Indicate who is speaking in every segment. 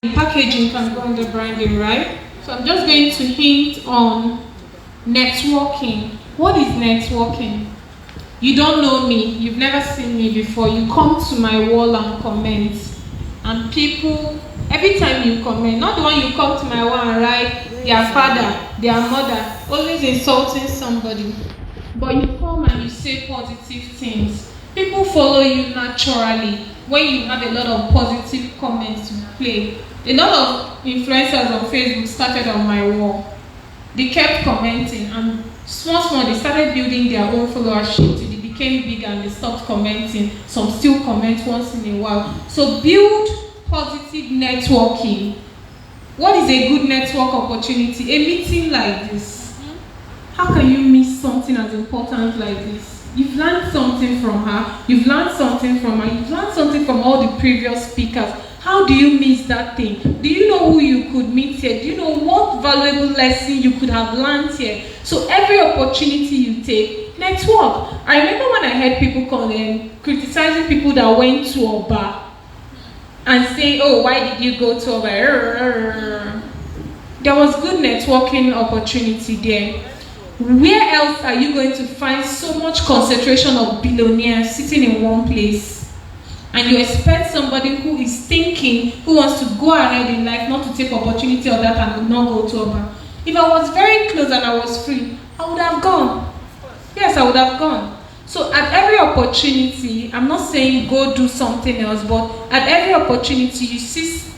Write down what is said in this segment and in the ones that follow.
Speaker 1: Packaging can go under branding, right? So I'm just going to hint on networking. What is networking? You don't know me, you've never seen me before. You come to my wall and comment, and people, every time you comment, not the one you come to my wall and write their father, their mother, always insulting somebody, but you come and you say positive things. People follow you naturally when you have a lot of positive comments to play. A lot of influencers on Facebook started on my wall. They kept commenting, and small, they started building their own followership till they became big and they stopped commenting. Some still comment once in a while. So build positive networking. What is a good network opportunity? A meeting like this. How can you miss something as important like this? You've learned something from her, you've learned something from her, you've learned something from all the previous speakers. How do you miss that thing? Do you know who you could meet here? Do you know what valuable lesson you could have learned here? So every opportunity you take, network. I remember when I heard people criticizing people that went to Oba and say, oh, why did you go to Oba? There was good networking opportunity there. Where else are you going to find so much concentration of billionaires sitting in one place? And you expect somebody who is thinking, who wants to go ahead in life, not to take opportunity of that and not go to Oba. If I was very close and I was free, I would have gone. Yes, I would have gone. So at every opportunity, I'm not saying go do something else, but at every opportunity, you see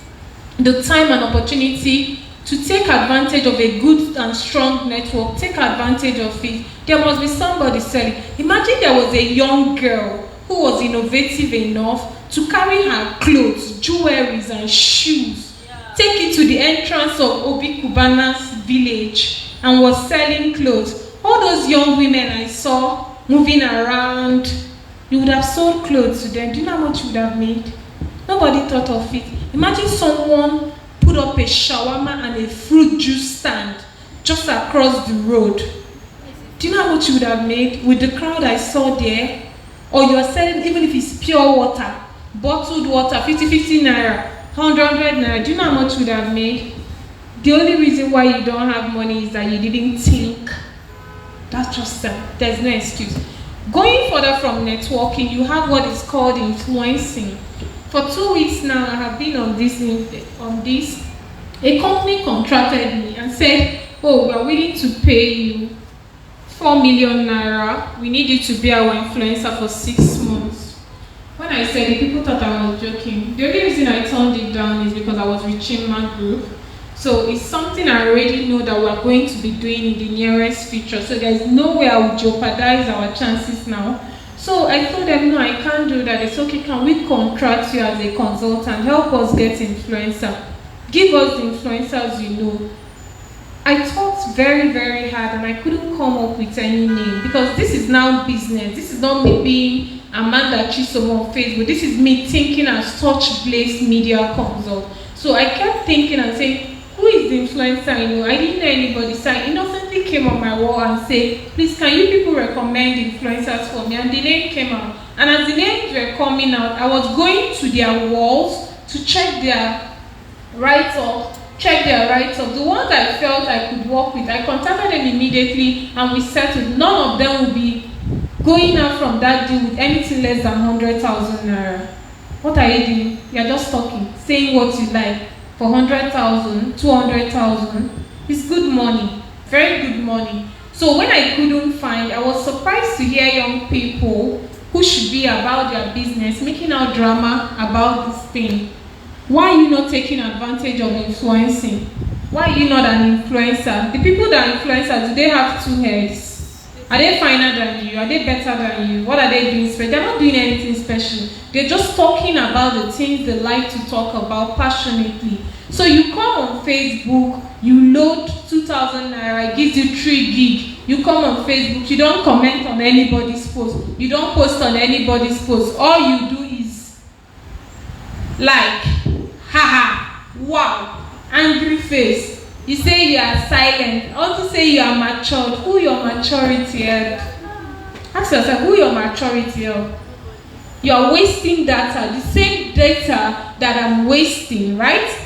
Speaker 1: the time and opportunity to take advantage of a good and strong network. Take advantage of it. There must be somebody selling. Imagine there was a young girl who was innovative enough to carry her clothes, jewelries, and shoes, take it to the entrance of Obi Kubana's village, and was selling clothes. All those young women I saw moving around, you would have sold clothes to them. Do you know how much you would have made? Nobody thought of it. Imagine someone put up a shawarma and a fruit juice stand just across the road. Do you know how much you would have made with the crowd I saw there? Or you are selling, even if it's pure water, bottled water, 50 naira, 100 naira. Do you know how much you would have made? The only reason why you don't have money is that you didn't think. That's just there's no excuse. Going further from networking, you have what is called influencing. For 2 weeks now, I have been on this. A company contracted me and said, oh, we are willing to pay you 4 million naira. We need you to be our influencer for 6 months. When I said it, people thought I was joking. The only reason I turned it down is because I was with Chima Group. So it's something I already know that we're going to be doing in the nearest future. So there's no way I would jeopardize our chances now. So I told them, no, I can't do that. It's okay, can we contract you as a consultant? Help us get influencer. Give us the influencers you know. I thought very, very hard and I couldn't come up with any name because this is now business. This is not me being Amanda Chisom on Facebook. This is me thinking as Touch-Based Media Consult. So I kept thinking and saying, who is the influencer I know? I didn't know anybody. So I innocently came on my wall and said, please, can you people recommend influencers for me? And the name came out. And as the names were coming out, I was going to their walls to check their write-up. The ones I felt I could work with, I contacted them immediately and we settled. None of them would be going out from that deal with anything less than 100,000 naira. What are you doing? You're just talking, saying what you like. For 100,000, 200,000, it's good money, very good money. So when I couldn't find, I was surprised to hear young people who should be about their business making out drama about this thing. Why are you not taking advantage of influencing? Why are you not an influencer? The people that are influencers, do they have 2 heads? Are they finer than you? Are they better than you? What are they doing special? They're not doing anything special. They're just talking about the things they like to talk about passionately. So you come on Facebook, you load 2,000 naira, it gives you 3 gig. You come on Facebook, you don't comment on anybody's post. You don't post on anybody's post. All you do is like, haha, wow, angry face. You say you are silent. Also say you are matured. Who your maturity is? Ask yourself, who your maturity is? You are wasting data. The same data that I'm wasting, right?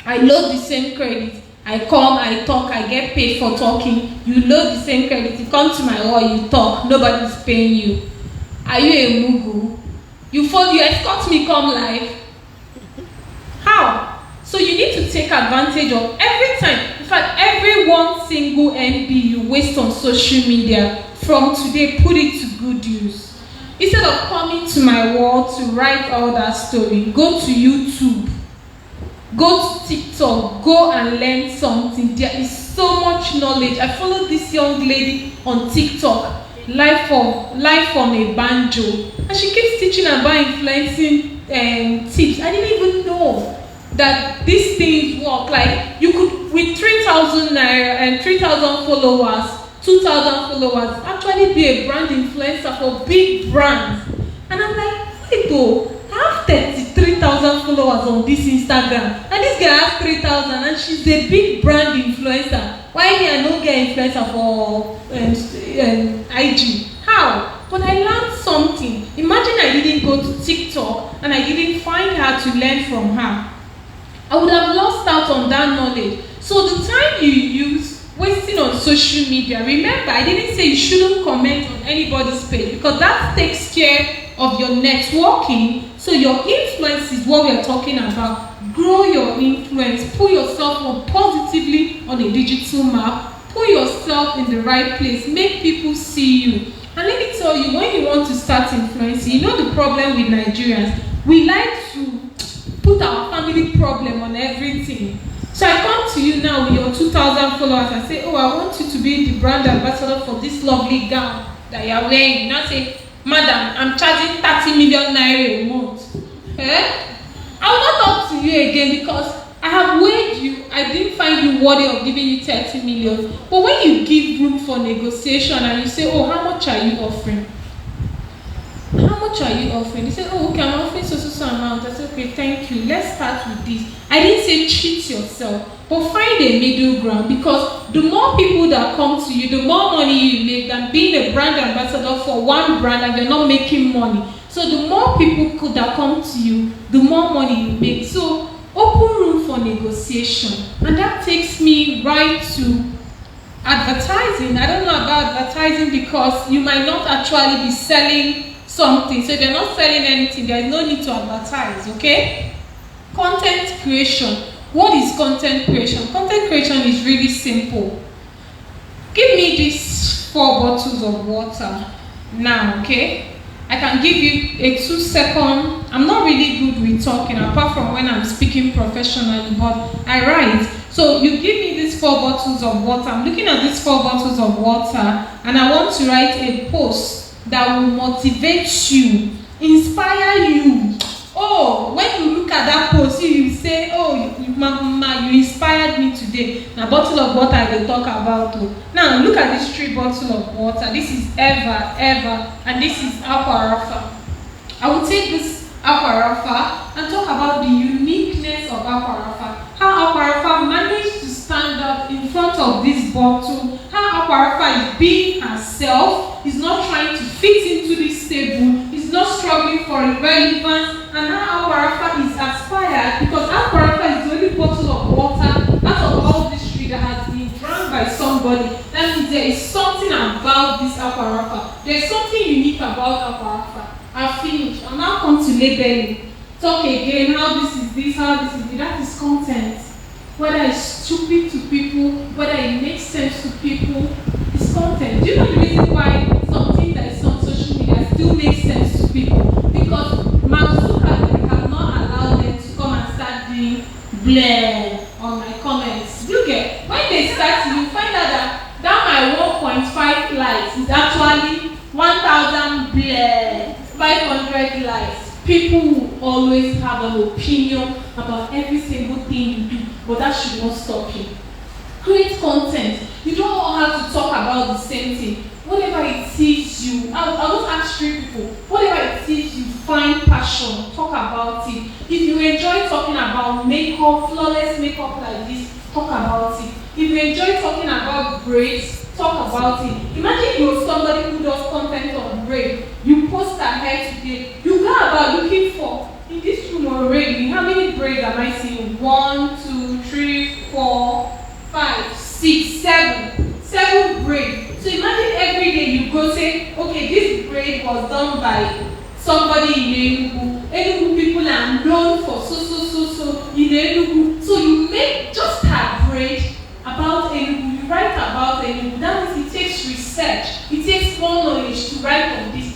Speaker 1: I load the same credit. I come, I talk, I get paid for talking. You load the same credit. You come to my wall, you talk. Nobody's paying you. Are you a mugu? You escort me come live. How? So you need to take advantage of every time. In fact, every one single MB you waste on social media, from today, put it to good use. Instead of coming to my wall to write all that story, go to YouTube. Go to TikTok, go and learn something. There is so much knowledge. I follow this young lady on TikTok, live from a banjo, and she keeps teaching about influencing tips. I didn't even know that these things work. Like, you could, with 3,000 naira and 3,000 followers, 2,000 followers, actually be a brand influencer for big brands. And I'm like, wait though, I have 33,000 followers on this Instagram, and this girl has 3,000, and she's a big brand influencer. Why me I don't get influencer for IG? How? But I learned something. Imagine I didn't go to TikTok and I didn't find her to learn from her. I would have lost out on that knowledge. So the time you use wasting on social media, remember, I didn't say you shouldn't comment on anybody's page, because that takes care of your networking. So your influence is what we are talking about. Grow your influence. Put yourself on positively on a digital map. Put yourself in the right place. Make people see you. And let me tell you, when you want to start influencing, you know the problem with Nigerians? We like to put our family problem on everything. So I come to you now with your 2,000 followers and say, oh, I want you to be the brand ambassador for this lovely gown that you are wearing. You now say, madam, I'm charging 30 million naira a month. I will not talk to you again, because I have weighed you. I didn't find you worthy of giving you 30 million. But when you give room for negotiation and you say, oh, how much are you offering? How much are you offering? They say, oh, okay, I'm offering so amount. I say, okay, thank you. Let's start with this. I didn't say cheat yourself, but find a middle ground, because the more people that come to you, the more money you make than being a brand ambassador for one brand and you're not making money. So the more people that come to you, the more money you make. So open room for negotiation. And that takes me right to advertising. I don't know about advertising, because you might not actually be selling something. So if you're not selling anything, there is no need to advertise, okay? Content creation. What is content creation? Content creation is really simple. Give me these 4 bottles of water now, okay? I can give you a 2-second. I'm not really good with talking, apart from when I'm speaking professionally, but I write. So you give me these 4 bottles of water. I'm looking at these 4 bottles of water, and I want to write a post that will motivate you, inspire you. Oh, when you look at that post, you say, oh, mama, you inspired me today. Now, bottle of water I will talk about. Now, look at this 3 bottles of water. This is Eva, and this is Aquarafa. I will take this Aquarafa and talk about the uniqueness of Aquarafa. How Aquarafa managed to stand up in front of this bottle. How Aquarafa is being herself. Is not trying to fit into this table. Is not struggling for relevance. And how Aquarafa is aspired, because Aquarafa is the only bottle of water out of all this tree that has been drank by somebody. That means there is something about this Aquarafa. There is something unique about Aquarafa. I've finished. I'll now come to labeling. Talk again, how this is this, how this is this. That is content. Whether it's stupid to people, whether it makes sense to people, it's content. Do you know the reason why something that is on social media still makes sense to people? Because Mark Zuckerberg have not allowed them to come and start doing blare on my comments. You get, when they start, you find out that my 1.5 likes is actually 1,000 blare, 500 likes. People will always have an opinion about every single thing you do, but that should not stop you. Create content. You don't all have to talk about the same thing. Whatever it is you, I'll just ask 3 people. Whatever it is you find passion, talk about it. If you enjoy talking about makeup, flawless makeup like this, talk about it. If you enjoy talking about braids, talk about it. Imagine you're somebody who does content on braid. You post her hair today. You go about looking for, in this room already, how many braids am I seeing? 1, 2, was done by somebody in Enugu. Enugu people are known for so in Enugu. So you make just a braid about Enugu, you write about Enugu. That means it takes research, it takes more knowledge to write on this.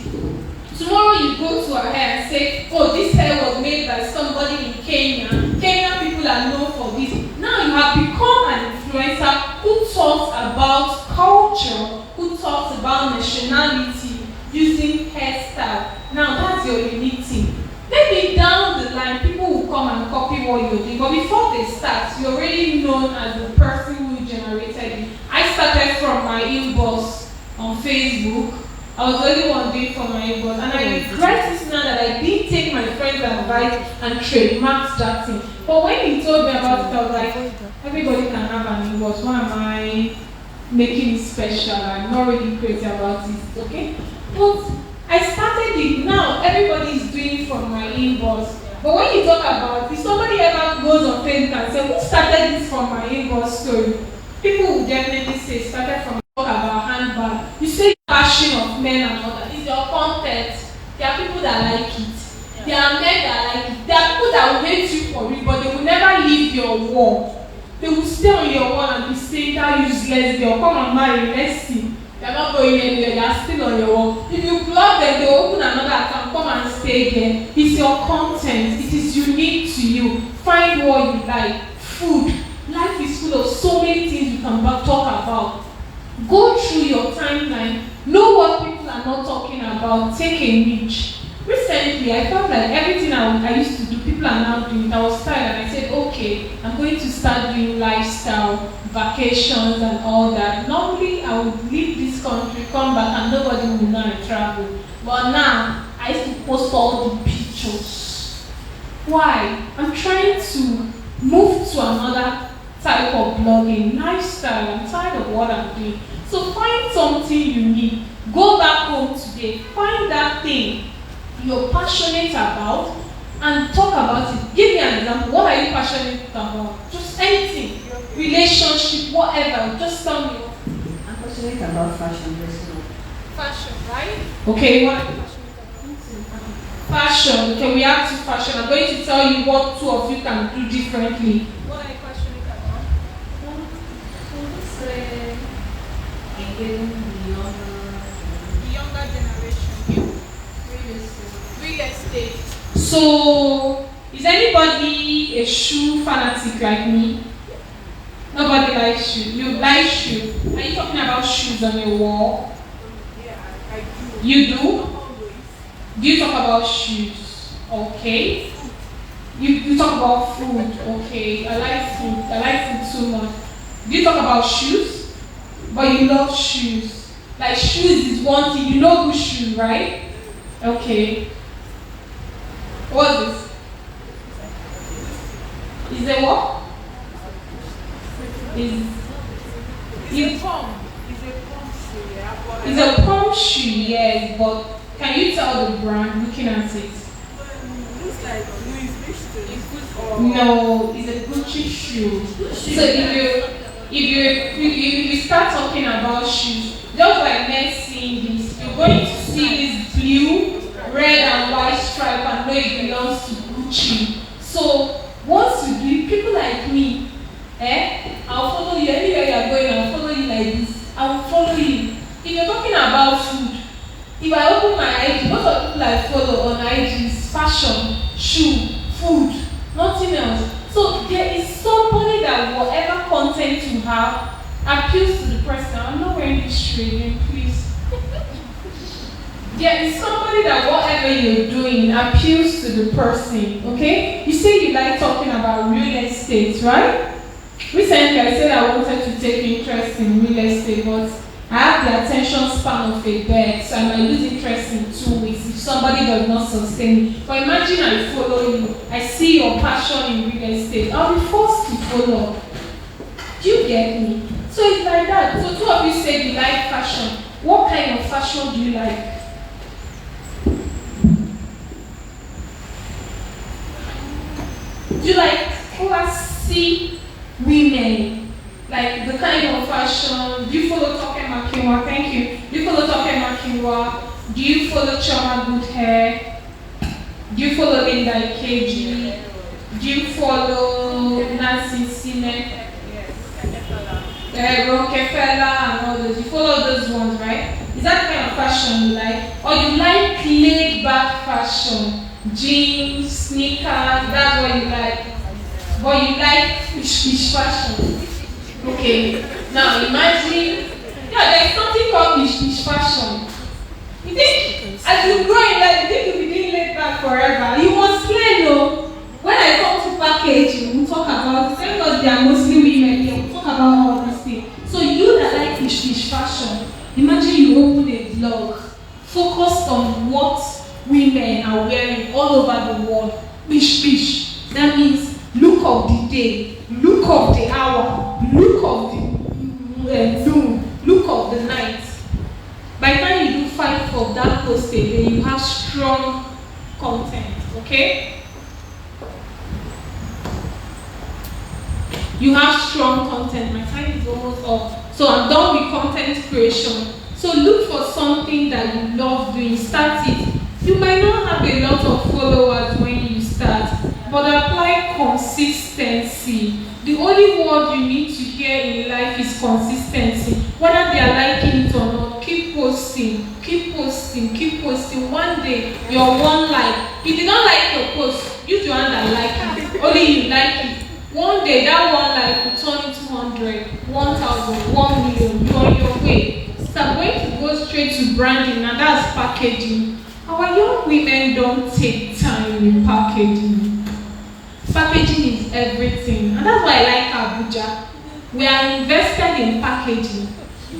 Speaker 1: Tomorrow you go to her hair and say, oh, this hair was made by somebody in Kenya. Kenyan people are known for this. Now you have become an influencer who talks about culture, who talks about nationality using hairstyle. Now that's your unique thing. Maybe down the line, people will come and copy what you're doing. But before they start, you're already known as the person who generated it. I started from my inbox on Facebook. I was the only one doing for my inbox. And I regret this now that I didn't take my friend's advice and trademark that thing. But when he told me about it, I was like, everybody can have an inbox. Why am I making it special? I'm not really crazy about it, okay? But I started it. Now everybody is doing it from my inbox. But when you talk about, if somebody ever goes on Facebook and says, who started this from my inbox story? People will definitely say, started from talk about handbag. You say passion of men and all that. It's your content. There are people that like it. There are men that like it. There are people that will hate you for it, but they will never leave your wall. They will stay on your wall and be saying that useless girl. Come and marry, let's see. They're not going anywhere, they are still on your wall. If you block them, they will open another account, come and stay there. It's your content, it is unique to you. Find what you like. Food. Life is full of so many things you can talk about. Go through your timeline, know what people are not talking about, take a niche. Recently, I felt like everything I used to do, people are now doing. I was tired and I said, okay, I'm going to start doing lifestyle, vacations and all that. Normally, I would leave this country, come back and nobody will know I travel. But now, I used to post all the pictures. Why? I'm trying to move to another type of blogging, lifestyle. I'm tired of what I'm doing. So find something unique. Go back home today. Find that thing you're passionate about and talk about it. Give me an example. What are you passionate about? Just anything. Relationship, whatever. Just tell me.
Speaker 2: I'm passionate about fashion.
Speaker 1: Fashion, right? Okay, what are you passionate about? Fashion. Okay, we have to fashion. I'm going to tell you what two of you can do differently. What are you passionate about? The younger generation. Real estate. So, is anybody a shoe fanatic like me? Nobody likes shoes. You like shoes. Are you talking about shoes on your wall?
Speaker 3: Yeah, I do.
Speaker 1: You do? Do you talk about shoes? Okay. You talk about food. Okay. I like food. I like food so much. Do you talk about shoes? But you love shoes. Like shoes is one thing. You know good shoe, right? Okay. What's this? Is it what?
Speaker 3: It's a pump. It's a pump shoe, yeah. But
Speaker 1: It's a pump shoe, yes, but can you tell the brand looking at it?
Speaker 3: looks like Louis Vuitton.
Speaker 1: No, it's a Gucci shoe. So if you start talking about shoes, just like men seeing this, you're going to see this blue, red and white stripe and know it belongs to Gucci. So once you do, people like me, I'll follow you anywhere you're going. I'll follow you like this. I'll follow you. If you're talking about food, if I open my IG, most of the people I follow on IG is fashion, shoe, food, nothing else. So there is somebody that whatever content you have appeals to the person. I'm not wearing this trading, please. There is somebody that whatever you're doing appeals to the person, okay? You say you like talking about real estate, right? Recently, I said I wanted to take interest in real estate, but I have the attention span of a bird, so I might lose interest in 2 weeks if somebody does not sustain me. But imagine I follow you, I see your passion in real estate, I'll be forced to follow. Do you get me? So it's like that. So two of you said you like fashion. What kind of fashion do you like? Do you like classy women? Like the kind of fashion, do you follow Toke Makinwa? Thank you. Do you follow Toke Makinwa? Do you follow Choma Good Hair? Do you follow Linda Ikeji? Do you follow Nancy Sine? Rockefeller and all those. You follow those ones, right? Is that the kind of fashion you like? Or you like laid back fashion? Jeans, sneakers, that's what you like. But you like fish fashion. Okay. Now imagine, there's something called fish fashion. You think, as you grow in life, you think you'll be doing laid back forever. You must learn, though. When I come to packaging, we'll talk about, thank God they are mostly women here, we'll talk about all these things. So you that like fish fashion, imagine you open a blog focused on what women are wearing all over the world. Fish. That means look of the day, look of the hour, look of the noon, look of the night. By the time you do 5 of that post a day, you have strong content, okay? You have strong content. My time is almost up. So I'm done with content creation. So look for something that you love doing. Start it. You might not have a lot of followers when you start, but apply consistency. The only word you need to hear in life is consistency. Whether they are liking it or not, keep posting, keep posting, keep posting. One day, your one like. If you don't like your post, use your hand and like it. Only you like it. One day, that one like will turn into 100, 1,000, 1 million. You're on your way. So I'm going to go straight to branding, and that's packaging. Our young women don't take time in packaging. Packaging is everything, and that's why I like Abuja. We are invested in packaging.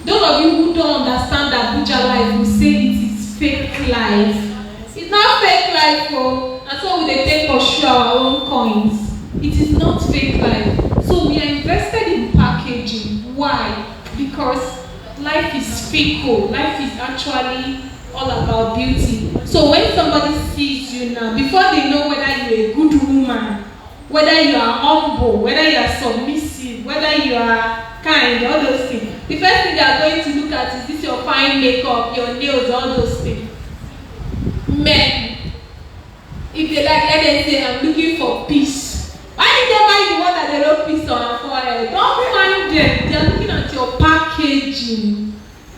Speaker 1: Those of you who don't understand Abuja life will say it is fake life. It's not fake life, and so we take for sure our own coins. It is not fake life. So we are invested in packaging. Why? Because life is fickle. Life is actually all about beauty. So when somebody sees you now, before they know whether you're a good woman, whether you are humble, whether you are submissive, whether you are kind, all those things, the first thing they are going to look at is this your fine makeup, your nails, all those things. Men, if they like, let them say, I'm looking for peace. Why did they buy the one that they don't peace on our forehead? Don't mind them. They are looking at your packaging.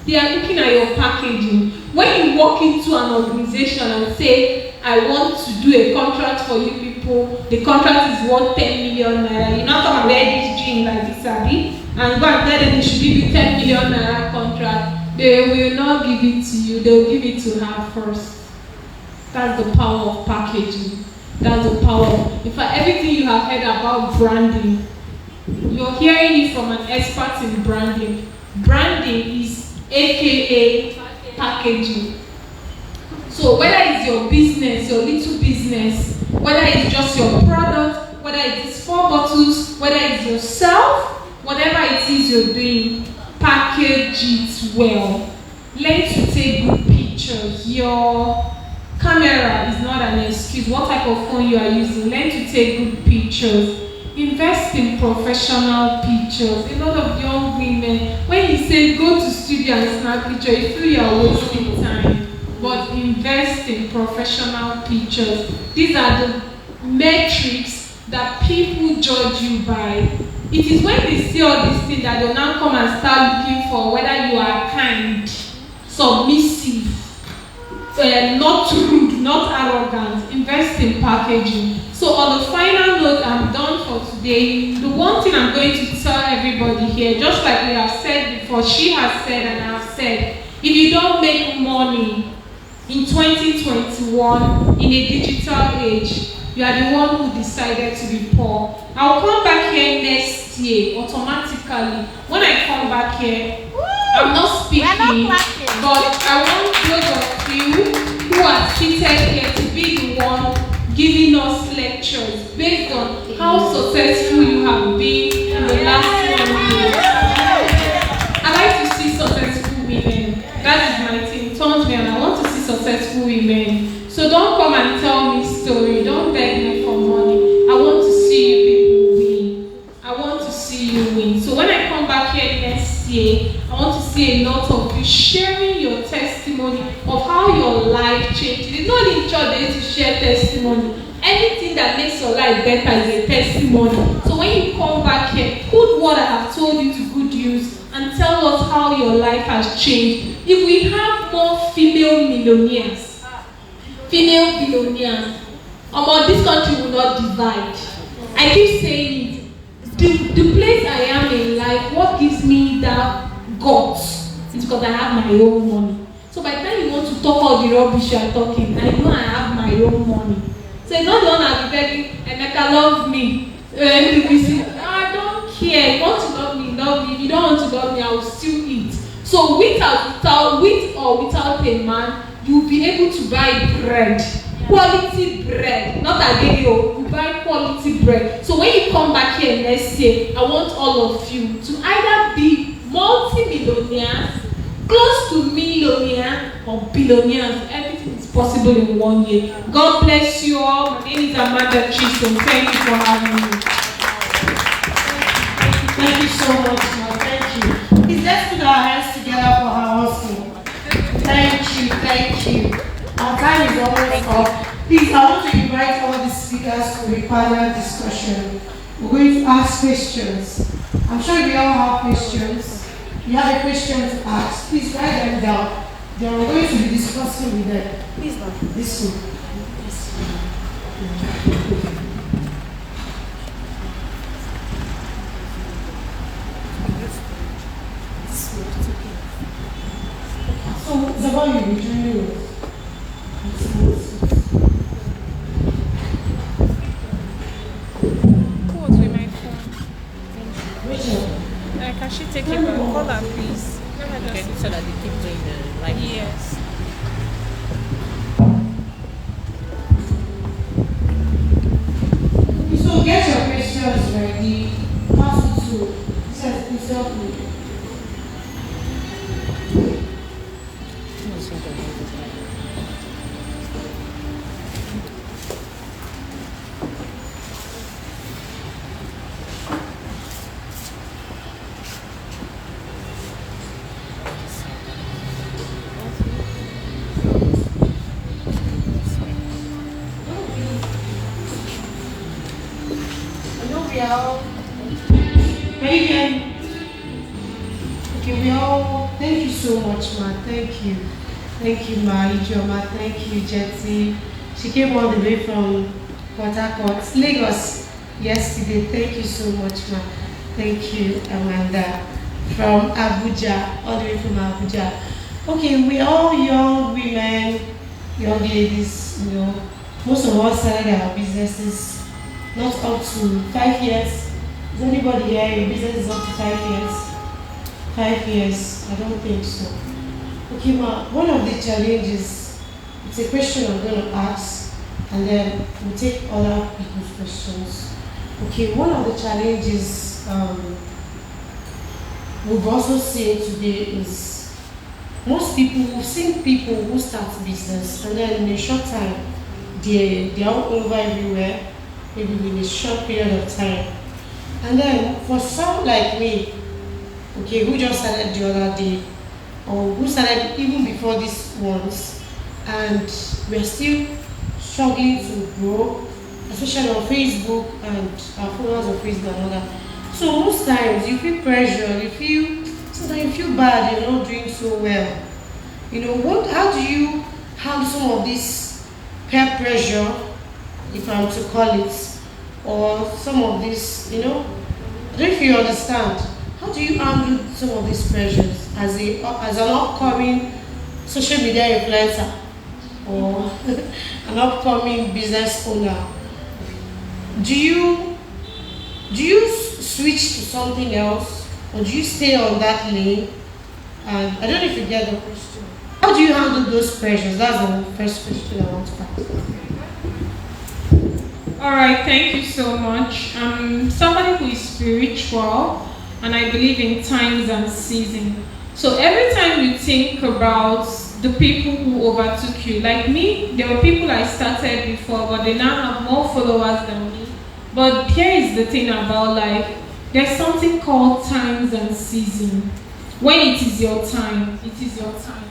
Speaker 1: They are looking at your packaging. When you walk into an organization and say, I want to do a contract for you people, the contract is worth 10 million naira. You not come and wear this jean like this, Abby, and go and tell them they should give you 10 million naira contract. They will not give it to you. They will give it to her first. That's the power of packaging. That's the power of, in fact, everything you have heard about branding, you're hearing it from an expert in branding. Branding is AKA packaging. So whether it's your business, your little business, whether it's just your product, whether it is 4 bottles, whether it's yourself, whatever it is you're doing, package it well. Learn to take good pictures. Your camera is not an excuse. What type of phone you are using, learn to take good pictures. Invest in professional pictures. A lot of young women, when you say go to studio and snap picture, you feel you are wasting time. But invest in professional pictures. These are the metrics that people judge you by. It is when they see all these things that they'll now come and start looking for whether you are kind, submissive, not rude, not arrogant. Invest in packaging. So on the final note, I'm done for today. The one thing I'm going to tell everybody here, just like we have said before, she has said and I have said, if you don't make money in 2021 in a digital age, you are the one who decided to be poor. I'll come back here next year automatically. When I come back here, I'm not speaking, but I want those of you who are seated here to be the one giving us lectures based on how successful you have been in the last 1 year. I like to see successful women. That is my thing. Turns me, and I want to see successful women. So don't come and tell me story. Don't beg me for money. I want to see you people win. I want to see you win. So when I come back here next year, I want to see a lot of you sharing your testimony of how you It's not in church they need to share testimony. Anything that makes your life better is a testimony. So when you come back here, put what I have told you to good use and tell us how your life has changed. If we have more female millionaires, female billionaires, this country will not divide. I keep saying it. The place I am in life, what gives me that guts is because I have my own money. So by the time you want to talk all the rubbish you are talking, I know I have my own money. So it's not the one I'll be begging, Emeka love me. I don't care. You want to love me, love me. If you don't want to love me, I will still eat. So with or without a man, you'll be able to buy bread. Quality bread, not again you buy quality bread. So when you come back here next year, I want all of you to either be multi-millionaires, close to millionaire, or billionaires. Everything is possible in 1 year. God bless you all. My name is Amanda Chisholm. Thank you for having me.
Speaker 4: Thank you so much, Ma. Thank you. Please let's put our hands together for her husband. Thank you. Our time is almost up. Please, I want to invite all the speakers for a panel discussion. We're going to ask questions. I'm sure we all have questions. You have a question to ask. Please write them down. Then we're going to be discussing with them. Please, ma'am. This one. So, Zabon, you'll be joining us.
Speaker 3: Can she take it back? Call her, please.
Speaker 5: Okay, so that they keep doing the live.
Speaker 3: Yes.
Speaker 4: So get your questions ready. Pass it to yourself. Thank you so much, Ma. Thank you. Thank you, Ma. Ijoma. Thank you, Jetty. She came all the way from Port Harcourt, Lagos, yesterday. Thank you so much, Ma. Thank you, Amanda. From Abuja, all the way from Abuja. Okay, we're all young women, young ladies, you know. Most of us started our businesses not up to 5 years. Is anybody here, your business is up to 5 years? 5 years, I don't think so. Okay, Ma, one of the challenges, it's a question I'm going to ask, and then we'll take other people's questions. Okay, one of the challenges we've also seen today is most people, we've seen people who start business, and then in a short time, they're all over everywhere, maybe in a short period of time. And then for some like me, okay, who just started the other day, or who started even before these ones, and we're still struggling to grow, especially on Facebook and our followers on Facebook and all that. So most times you feel pressure, sometimes you feel bad, you're not doing so well. You know, how do you handle some of this peer pressure, if I'm to call it, or some of this, you know, I don't know if you understand. How do you handle some of these pressures as an upcoming social media influencer or an upcoming business owner? Do you switch to something else, or do you stay on that lane? And I don't know if you get the question. How do you handle those pressures? That's the first question I want to ask.
Speaker 1: All right, thank you so much. I'm somebody who is spiritual, and I believe in times and seasons. So every time you think about the people who overtook you, like me, there were people I started before, but they now have more followers than me. But here is the thing about life. There's something called times and seasons. When it is your time, it is your time.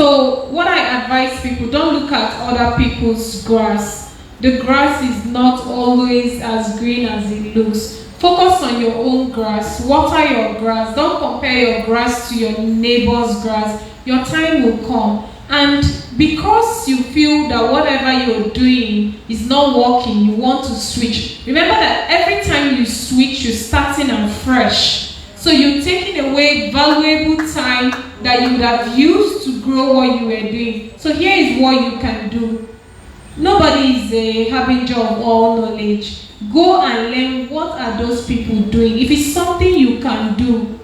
Speaker 1: So what I advise people, don't look at other people's grass. The grass is not always as green as it looks. Focus on your own grass. Water your grass. Don't compare your grass to your neighbor's grass. Your time will come. And because you feel that whatever you're doing is not working, you want to switch. Remember that every time you switch, you're starting afresh. So you're taking away valuable time that you would have used to grow what you were doing. So here is what you can do. Nobody is a harbinger of all knowledge. Go and learn what are those people doing. If it's something you can do,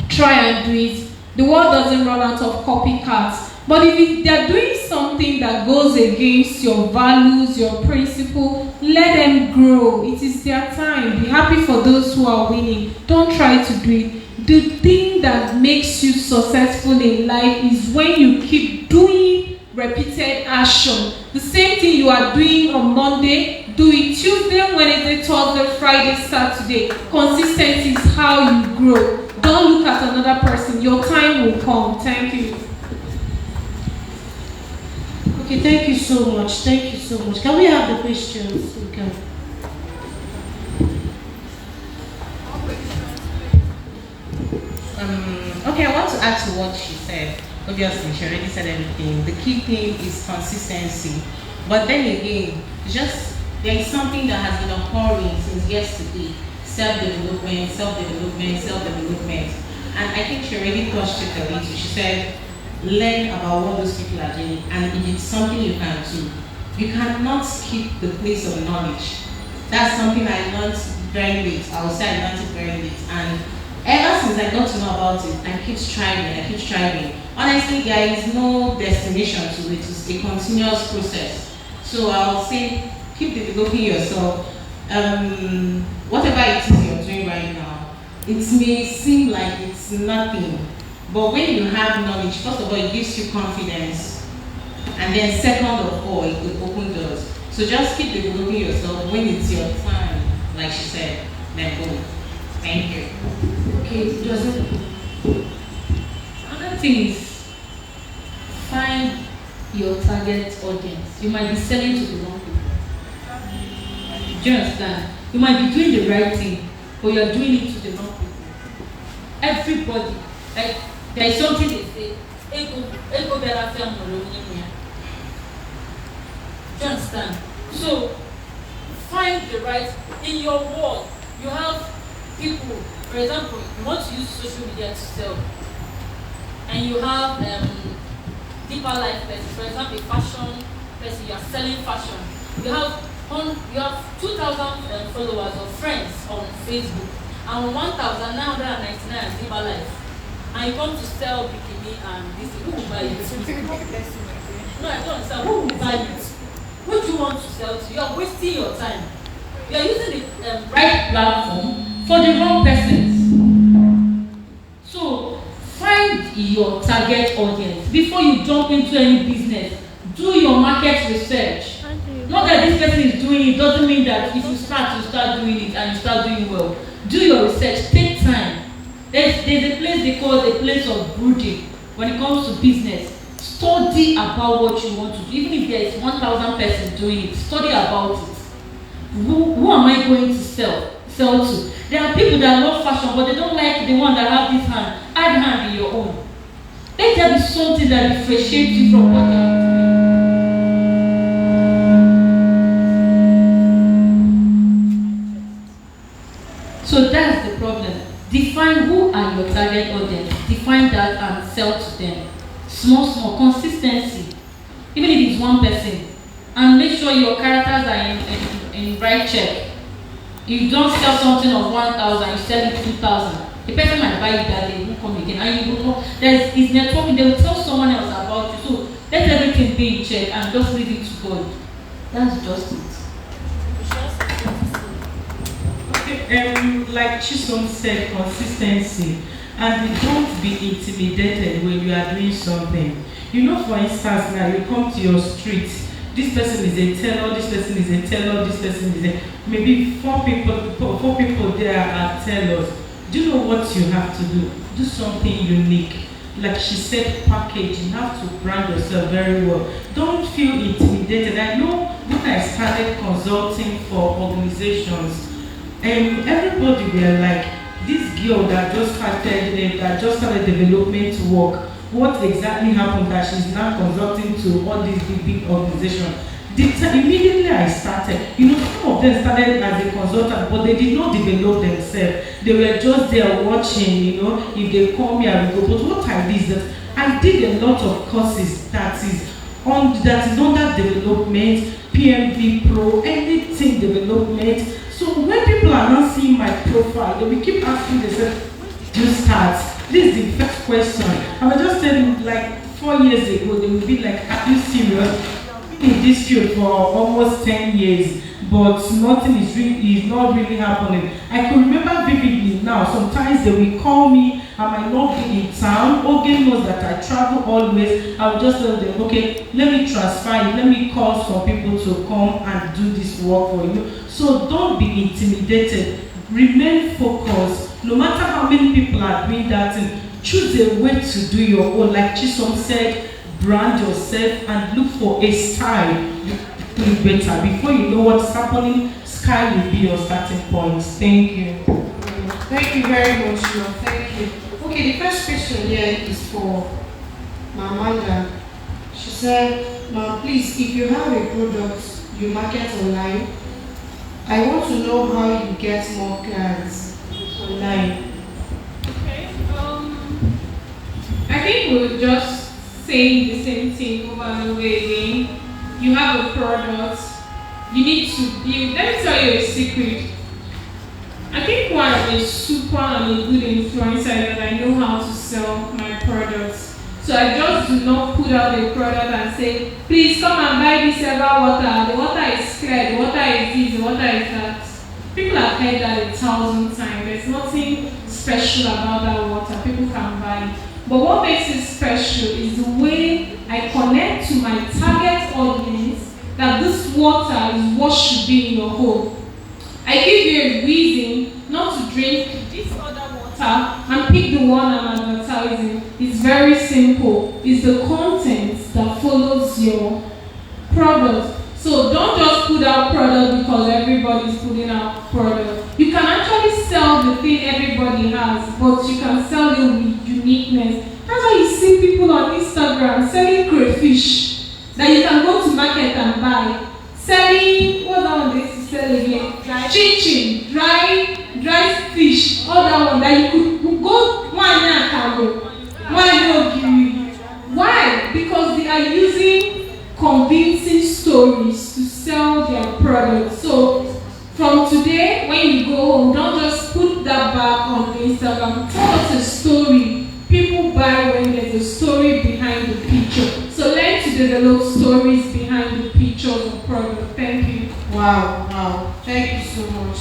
Speaker 1: try and do it. The world doesn't run out of copycats. But if they're doing something that goes against your values, your principle, let them grow. It is their time. Be happy for those who are winning. Don't try to do it. The thing that makes you successful in life is when you keep doing repeated action. The same thing you are doing on Monday, do it Tuesday, Wednesday, Thursday, Friday, Saturday. Consistency is how you grow. Don't look at another person. Your time will come. Thank you.
Speaker 4: Okay, thank you so much. Thank you so much. Can we have the questions? We can.
Speaker 5: Okay, I want to add to what she said. Obviously, she already said everything. The key thing is consistency. But then again, there is something that has been occurring since yesterday. Self-development, self-development, self-development. And I think she already touched it a little. She said, learn about what those people are doing, and if it's something you can do. You cannot skip the place of knowledge. That's something I learned very late. I would say I learned it very late. And ever since I got to know about it, I keep striving. Honestly, there is no destination to it. It's a continuous process. So I would say, keep developing yourself. Whatever it is you're doing right now, it may seem like it's nothing. But when you have knowledge, first of all, it gives you confidence. And then second of all, it will open doors. So just keep developing yourself. When it's your time, like she said, then go. Thank you.
Speaker 4: Okay, doesn't.
Speaker 6: Another thing is, find your target audience. You might be selling to the wrong people. Do you understand? You might be doing the right thing, but you're doing it to the wrong people. Everybody, like, there is something they say, ego better film. Do you understand? So find the right in your world. You have people, for example, you want to use social media to sell, and you have deeper life person, for example, a fashion person, you are selling fashion. You have 2,000 followers or friends on Facebook, and 1,999 deeper life. And you come to sell bikini and this, who will buy it? No, I don't understand. Who will buy it? What do you want to sell to? You are wasting your time. You are using the right platform for the wrong persons. So find your target audience before you jump into any business. Do your market research. Not that this person is doing it doesn't mean that if you start doing it and you start doing well. Do your research. Take time. There's a place they call the place of brooding when it comes to business. Study about what you want to do. Even if there is 1,000 persons doing it, study about it. Who am I going to sell to? There are people that love fashion, but they don't like the one that have this hand. Add hand in your own. Let there be something that differentiates you from what they are doing. So that's the problem. Define who are your target audience. Define that and sell to them. Small, consistency. Even if it's one person. And make sure your characters are in right check. If you don't sell something of 1,000, you sell it 2,000. The person might buy it that day, won't come again. And you will know, it's networking, they will tell someone else about you. So let everything be in check and just leave it to God. That's just it.
Speaker 7: Like Chisom said, consistency, and don't be intimidated when you are doing something. You know, for instance, now you come to your street, this person is a teller, this person is a teller, this person is a, maybe four people there are tellers. Do you know what you have to do? Do something unique. like she said, package. You have to brand yourself very well. Don't feel intimidated. I know when I started consulting for organizations, and everybody were like, this girl that just started development work, what exactly happened that she's now consulting to all these big organizations? Immediately I started, some of them started as a consultant, but they did not develop themselves. They were just there watching, if they call me, I will go. But what I did is that I did a lot of courses that is under development, PMV Pro, anything development. So when people are not seeing my profile, they will keep asking themselves, do you start? This is the first question. I was just telling like 4 years ago, they will be like, are you serious? In this field for almost 10 years, but nothing is not really happening. I can remember vividly now, sometimes they will call me, I might not be in town. Ogen knows that I travel always. I will just tell them, okay, let me transfer you, let me call some people to come and do this work for you. So don't be intimidated, remain focused. No matter how many people are doing that thing, choose a way to do your own. Like Chisom said, brand yourself and look for a style. You do it better. Before you know what's happening, sky will be your starting point. Thank you.
Speaker 4: Thank you very much, Lord. Thank you. Okay, the first question here is for Amanda. She said, Ma'am, please, if you have a product you market online, I want to know how you get more clients online.
Speaker 1: Okay. I think we'll just saying the same thing over and over again. You have a product, you need to build. Let me tell you a secret. I think why I'm a super and a good influencer is that I know how to sell my products. So I just do not put out a product and say, please come and buy this ever water. The water is clear, the water is this, the water is that. People have heard that 1,000 times. There's nothing special about that water. People can buy it. But what makes it special is the way I connect to my target audience that this water is what should be in your home. I give you a reason not to drink this other water and pick the one I'm advertising. It's very simple. It's the content that follows your product. So don't just put out product because everybody's putting out product. You can actually sell the thing everybody has, but you can sell it with uniqueness. That's why you see people on Instagram selling crayfish that you can go to market and buy. Selling, what that one they sell again? Chin-chin, dry fish, all that one that you could go one year and go. Why? Because they are using convincing stories to sell their products. So from today, when you go home, don't just put that back on Instagram. Tell us a story. People buy when there's a story behind the picture. So learn to develop stories behind the pictures of product. Thank you.
Speaker 4: Wow. Thank you so much.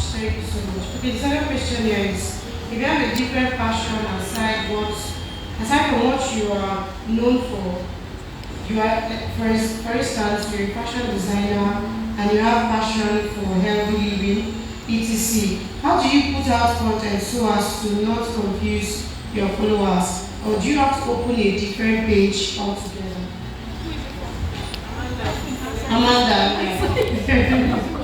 Speaker 4: Okay, the second question here is, if you have a different passion aside from what you are known for, you are, for instance, you're a fashion designer and you have passion for healthy living, etc. How do you put out content so as to not confuse your followers? Or do you have to open a different page altogether? Amanda.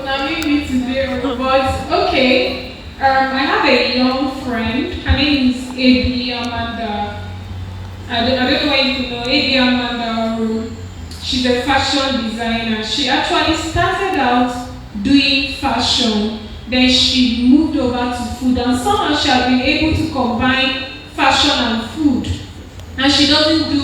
Speaker 1: Now me today, but okay. I have a young friend. Her name is A.B. Amanda. I don't know why you know A.B. Amanda. She's a fashion designer. She actually started out doing fashion. Then she moved over to food, and somehow she has been able to combine fashion and food. And she doesn't do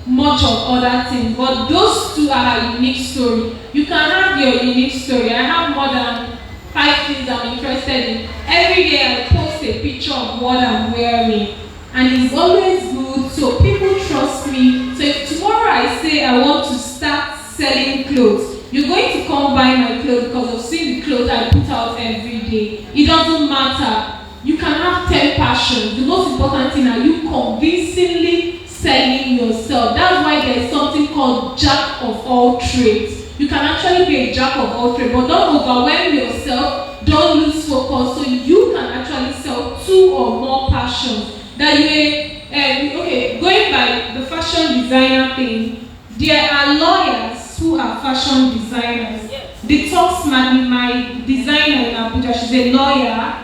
Speaker 1: much of other things, but those two are her unique story. You can have your unique story. I have more than 5 things I'm interested in. Every day I post a picture of what I'm wearing, and it's always good, so people trust me. So if tomorrow I say I want to start selling clothes, you're going to come buy my clothes because of seeing the clothes I put out every day. It doesn't matter. You can have 10 passions. The most important thing are you convincingly selling yourself. That's why there's something called jack of all trades. You can actually be a jack of all trades, but don't overwhelm yourself. Don't lose focus. So you can actually sell 2 or more passions. That you're okay, going by the fashion designer thing, there are lawyers who are fashion designers. The top my designer in Abuja, she's a lawyer,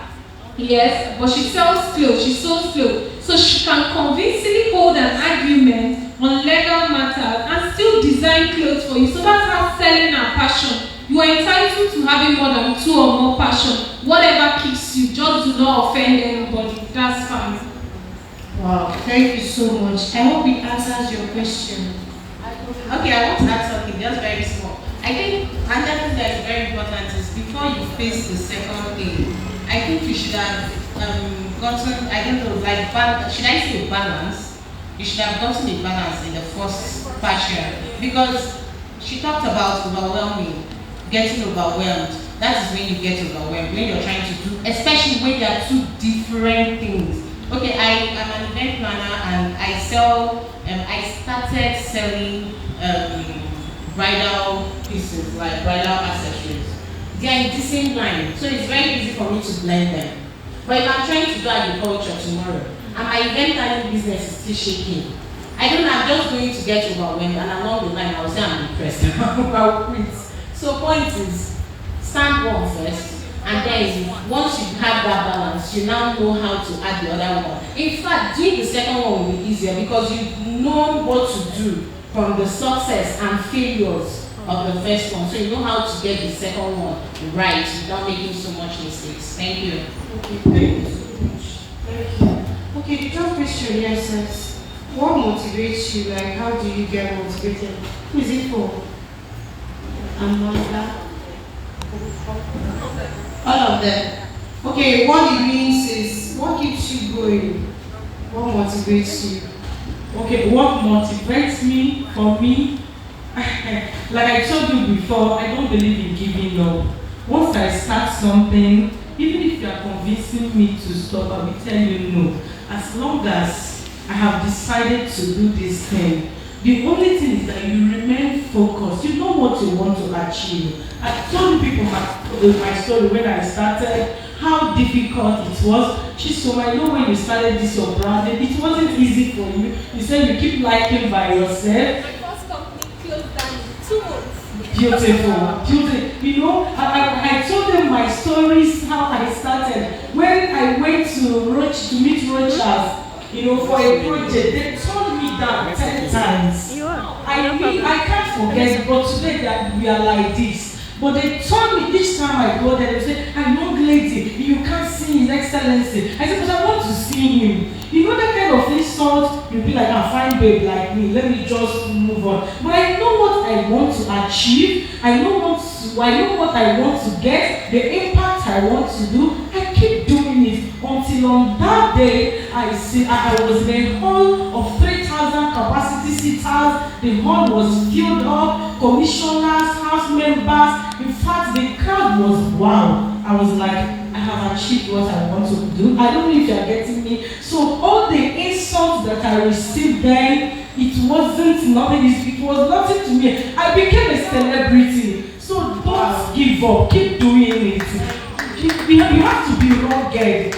Speaker 1: yes, but she sells clothes, she sews clothes. So she can convincingly hold an argument on legal matters and still design clothes for you. So that's how selling her passion. You are entitled to having more than 2 or more passion. Whatever keeps you, just do not offend anybody. That's fine.
Speaker 4: Wow, thank you so much. I hope it answers your question.
Speaker 5: Okay, I want to add something just very small. I think another thing that is very important is before you face the second thing, I think you should have gotten, I don't know, like, should I say balance? You should have gotten a balance in the first passion. Because she talked about overwhelming, getting overwhelmed. That is when you get overwhelmed, when you're trying to do, especially when there are 2 different things. Okay, I am an event planner and I sell, I started selling bridal pieces, like bridal accessories. They are in the same line, so it's very easy for me to blend them. But if I'm trying to do agriculture tomorrow, and my event planning business is still shaking, I don't know, I'm just going to get overwhelmed, and along the line, I'll say I'm depressed. I'll quit. So point is, stand one first, and then once you have that balance, you now know how to add the other one. In fact, doing the second one will be easier because you know what to do from the success and failures of the first one. So you know how to get the second one right without making so much mistakes. Thank you.
Speaker 4: Okay, thank you so much. Thank you. Okay, the third question here says, what motivates you? Like, how do you get motivated? Who is it for? Amanda? All of them. Okay, what it means is, what keeps you going? What motivates you?
Speaker 7: Okay, what motivates me, for me, like I told you before, I don't believe in giving up. Once I start something, even if you are convincing me to stop, I will tell you no. As long as I have decided to do this thing, the only thing is that you remain focused. You know what you want to achieve. I told people my story when I started, how difficult it was. Chisholm, I know when you started this your branding, it wasn't easy for you. You said you keep liking by yourself.
Speaker 3: My first company closed down in 2 months.
Speaker 7: Beautiful. You know, I told them my stories, how I started. When I went to meet Rochas, you know, for a project, they turned me down 10 times. I can't forget, but today that we are like this. But they told me each time I go there, they say, I'm not lady, you can't see His Excellency. I said, but I want to see Him. You know that kind of insult, you'll be like, I'm fine babe like me, let me just move on. But I know what I want to achieve, I know what I want to get, the impact I want to do. I keep doing it until on that day I was in a hall of 3,000 capacity seaters. The hall was filled up, commissioners, house members. In fact, the crowd was wow. I was like, I have achieved what I want to do. I don't know if you are getting me. So all the insults that I received then, it wasn't nothing. It was nothing to me. I became a celebrity. So don't give up. Keep doing it. You have to be rugged.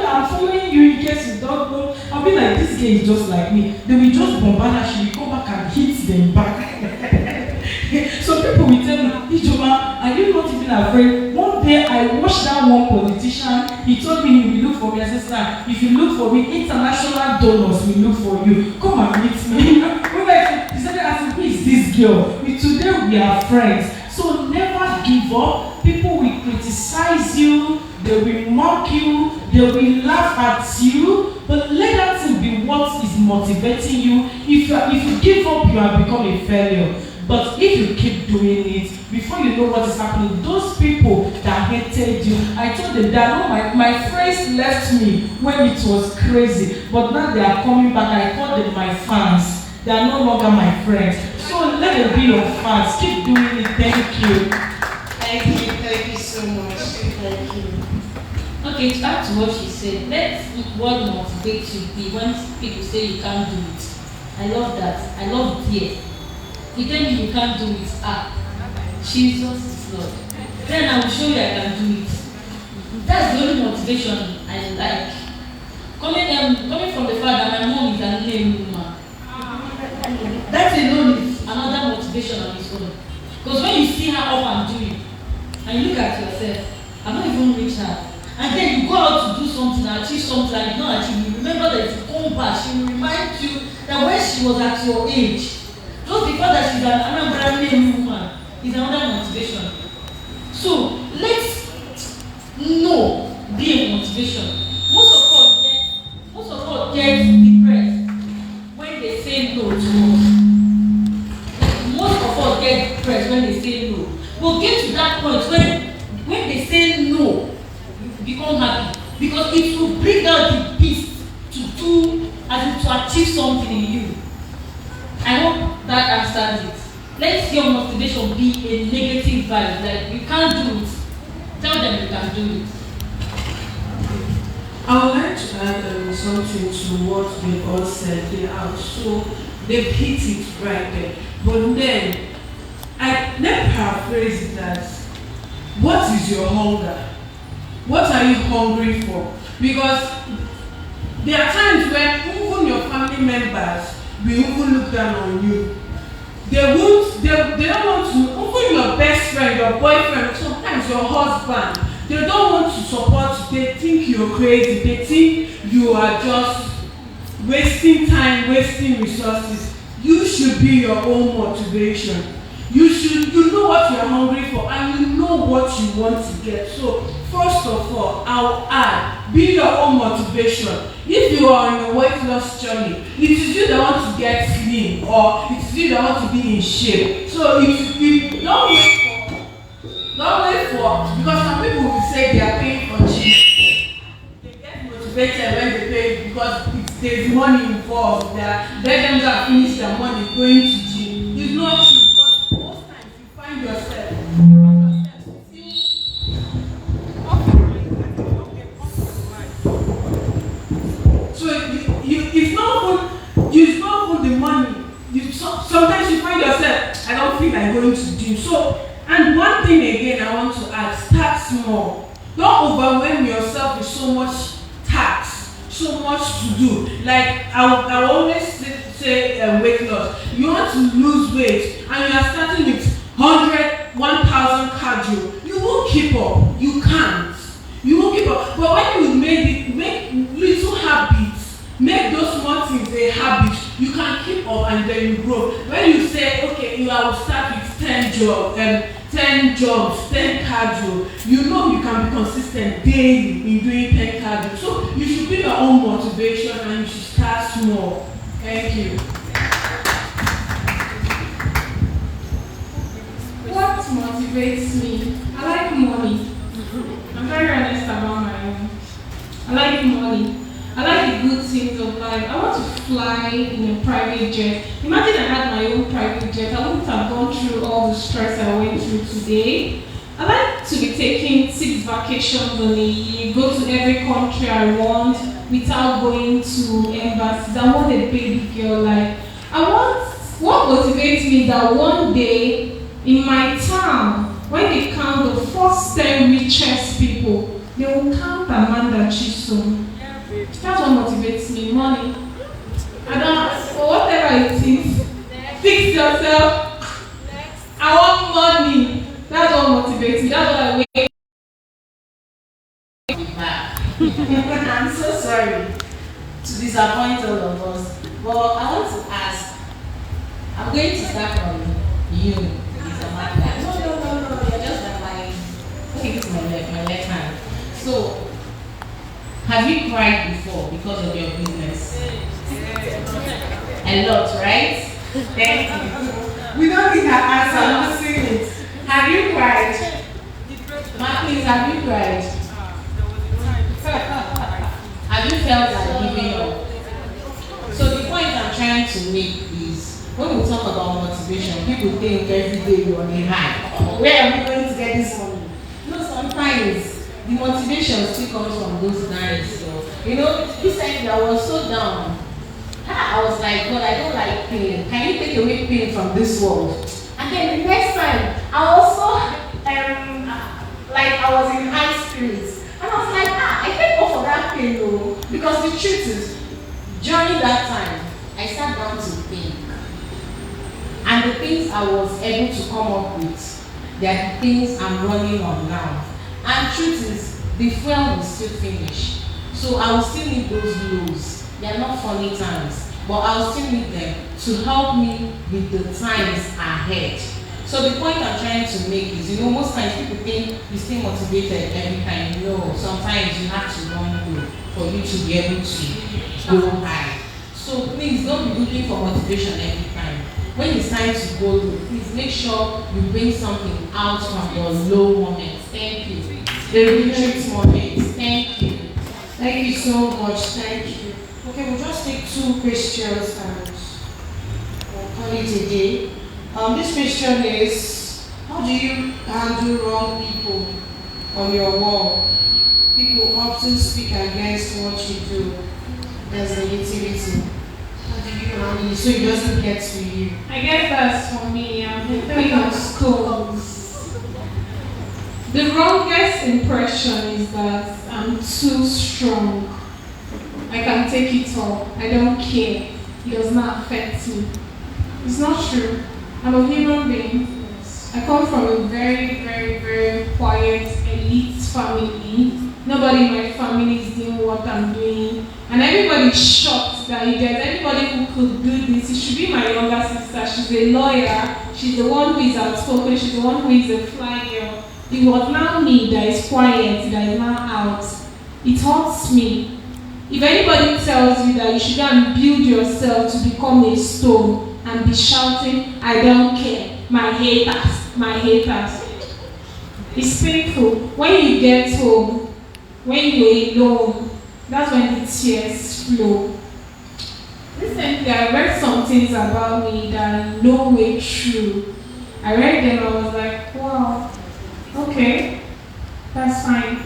Speaker 7: I'm following you in case you don't know. I'll be like, this girl is just like me. They will just bombard her, she will come back and hit them back. So people will tell me, Ijoma, are you not even afraid? One day I watched that one politician, he told me he will look for me. I said, sir, if you look for me, international donors will look for you. Come and meet me. He said, who is this girl? Today we are friends. So never give up. People will criticize you, they will mock you, they will laugh at you, but let that thing be what is motivating you. If you give up, you have become a failure. But if you keep doing it, before you know what is happening, those people that hated you, I told them that my friends left me when it was crazy, but now they are coming back. I call them my fans. They are no longer my friends. So let them be your fans. Keep doing it. Thank you.
Speaker 4: Thank you so much. Thank you.
Speaker 6: Okay, to add to what she said, let what motivates you be when people say you can't do it. I love that. I love fear. You tell me you can't do it. Jesus is Lord. Then I will show you I can do it. That's the only motivation I like. Coming from up and do it. And you look at yourself, I'm not even reached her. And then you go out to do something, achieve something, and you don't achieve. You remember that if you come back, she will remind you that when she was at your age, just because that she's an Anambra woman is another motivation. So let's be a motivation. Most of us get depressed when they say no to us. Most of us get depressed when they say no. But get to that point when they say no, you become happy because it will bring out the peace to do and to achieve something in you. I hope that answers it. Let your motivation be a negative vibe, like you can't do it. Tell them you can do it.
Speaker 7: I would like to add something to what they all said. They are so, they hit it right there. But then, let me paraphrase it as, what is your hunger? What are you hungry for? Because there are times when even your family members will even look down on you. They don't want to, even your best friend, your boyfriend, sometimes your husband, they don't want to support you. They think you're crazy. They think you are just wasting time, wasting resources. You should be your own motivation. You know what you're hungry for and you know what you want to get. So first of all, I'll add, be your own motivation. If you are on a weight loss journey, it is you that want to get slim or it is you that want to be in shape. So if don't wait for, because some people will say they are paying for gym. They get motivated when they pay because there's money involved. Let them go finish their money going to gym. It's not true because most times you find yourself so it's not even the money. Sometimes you find yourself, I don't feel like going to gym. So, and one thing again I want to add, start small. Don't overwhelm yourself with so much tasks, so much to do. Like I always say weight loss. You want to lose weight and you are starting with 100, 1,000 cardio. You won't keep up. You can't. You won't keep up. But when you make little habits, make those small things a habit, you can keep up and then you grow. When you say, okay, I will start with 10 jobs, 10 cardio, you know you can be consistent daily in doing 10 cardio. So you should be your own motivation and you should start small. Thank you.
Speaker 1: What motivates me? I like money. I'm very honest about my own. I like money. I like the good things of life. I want to fly in a private jet. Imagine I had my own private jet. I wouldn't have gone through all the stress I went through today. I like to be taking 6 vacations on a year, go to every country I want without going to embassies. I want a baby girl life. What motivates me that one day in my town, when they count the first 10 richest people, they will count Amanda Chisom. That's what motivates me, money. I don't, for whatever it is, fix yourself. I want money. That's what motivates me. That's what I wait.
Speaker 5: I'm so sorry to disappoint all of us, but I want to ask. I'm going to start from you, Lisa Magda. No. You're just like my, okay, this is my left hand. So, have you cried before because of your business? A lot, right? Thank you. We don't need her answer, I'm saying it. Have you cried? Ma, please, have you cried? Have you felt like giving up? So the point I'm trying to make is, when we talk about motivation, people think every day you're on a high. Where are we going to get this money? No, sometimes the motivation still comes from those nights. So, this time I was so down. I was like, God, I don't like pain. Can you take away pain from this world? And then the next time, I also, like I was in high spirits. And I was like, I can't go for that pain though. Because the truth is, during that time, I sat down to think. And the things I was able to come up with, There are the things I'm running on now. And truth is, the fuel will still finish. So I will still need those lows. They are not funny times, but I will still need them to help me with the times ahead. So the point I'm trying to make is, most times people think you stay motivated every time. No, sometimes you have to run low for you to be able to go high. So please don't be looking for motivation every time. When it's time to go low, please make sure you bring something out from your low moments. Thank you. The retreat moments. Thank you.
Speaker 4: Thank you so much. Thank you. Okay, we'll just take 2 questions and we'll call it a day. This question is, how do you handle wrong people on your wall? People often speak against what you do. There's negativity. How do you handle it so it doesn't get to you?
Speaker 1: I guess that's for me. I'm the queen of schools. The wrongest impression is that I'm too strong. I can take it all. I don't care. It does not affect me. It's not true. I'm a human being. I come from a very, very, very quiet, elite family. Nobody in my family is doing what I'm doing. And everybody's shocked that if there's anybody who could do this, it should be my younger sister. She's a lawyer. She's the one who is outspoken. She's the one who is a fly girl. It was now me that is quiet, that is now out. It hurts me. If anybody tells you that you should go and build yourself to become a stone and be shouting, I don't care, my haters. It's painful. When you get home, when you're alone, that's when the tears flow. Recently, I read some things about me that are no way true. I read them, I was like, wow, okay, that's fine.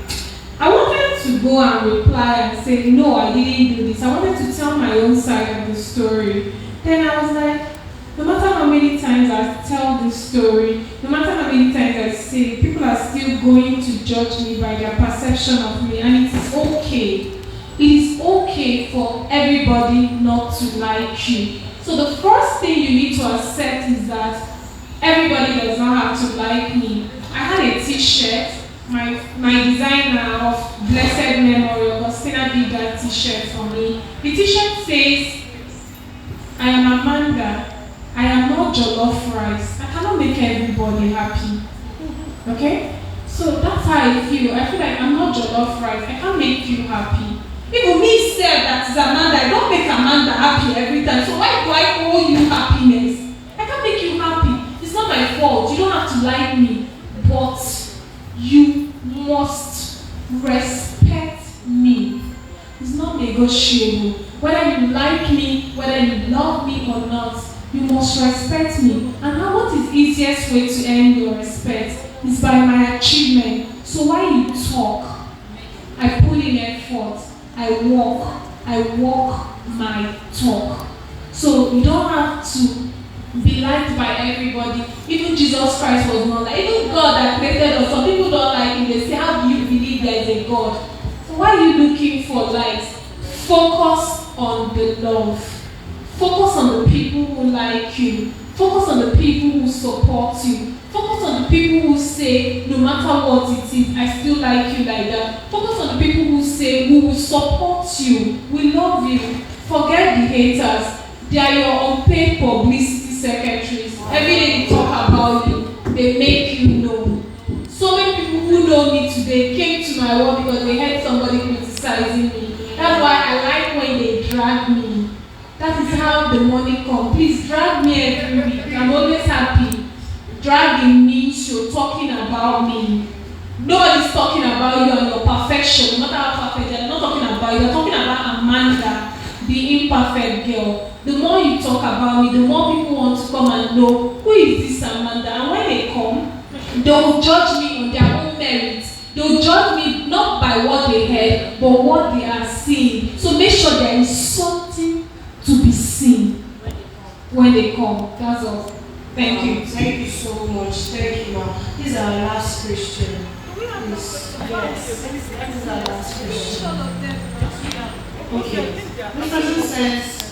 Speaker 1: I wanted to go and reply and say, no, I didn't do this. I wanted to tell my own side of the story. Then I was like, no matter how many times I tell this story, no matter how many times I say, people are still going to judge me by their perception of me, and it is okay. It is okay for everybody not to like you. So the first thing you need to accept is that everybody does not have to like me. I had a t-shirt. My designer of blessed memory, Augustina, did that t-shirt for me. The t-shirt says, I am Amanda. I am not jollof rice. I cannot make everybody happy. Okay? So that's how I feel. I feel like I'm not jollof rice. I can't make you happy. Even me said that is Amanda. I don't make Amanda happy every time. So why do I owe you happiness? I can't make you happy. It's not my fault. You don't have to like me. But you must respect me. It's not negotiable. Whether you like me, whether you love me or not, you must respect me. And now what is the easiest way to earn your respect is by my achievement. So while you talk, I put in effort. I walk my talk. So you don't have to be liked by everybody. Even Jesus Christ was not like, even God that created us, some people don't like him. They say, how do you believe there is a God? So why are you looking for likes? Focus on the love. Focus on the people who like you. Focus on the people who support you. Focus on the people who say, no matter what it is, I still like you like that. Focus on the people who say, we will support you. We love you. Forget the haters. They are your unpaid publicity secretaries. Every day they talk about you. They make you know. So many people who know me today came to my work because they heard somebody criticizing me. That's why I like when they drag me. That is how the money comes. Please drag me every week. I'm always happy. Dragging means you're talking about me. Nobody's talking about you and your perfection. No matter how perfect they're not talking about you. They're talking about Amanda, the imperfect girl. The more you talk about me, the more people want to come and know who is this Amanda. And when they come, they'll judge me on their own merits. They'll judge me not by what they heard, but what they are seeing. So make sure there is something to be seen when they come. That's all. Thank you.
Speaker 4: Thank you so much. Thank you, ma'am. This is our last question. Yes. This is our last question. Okay. This person says,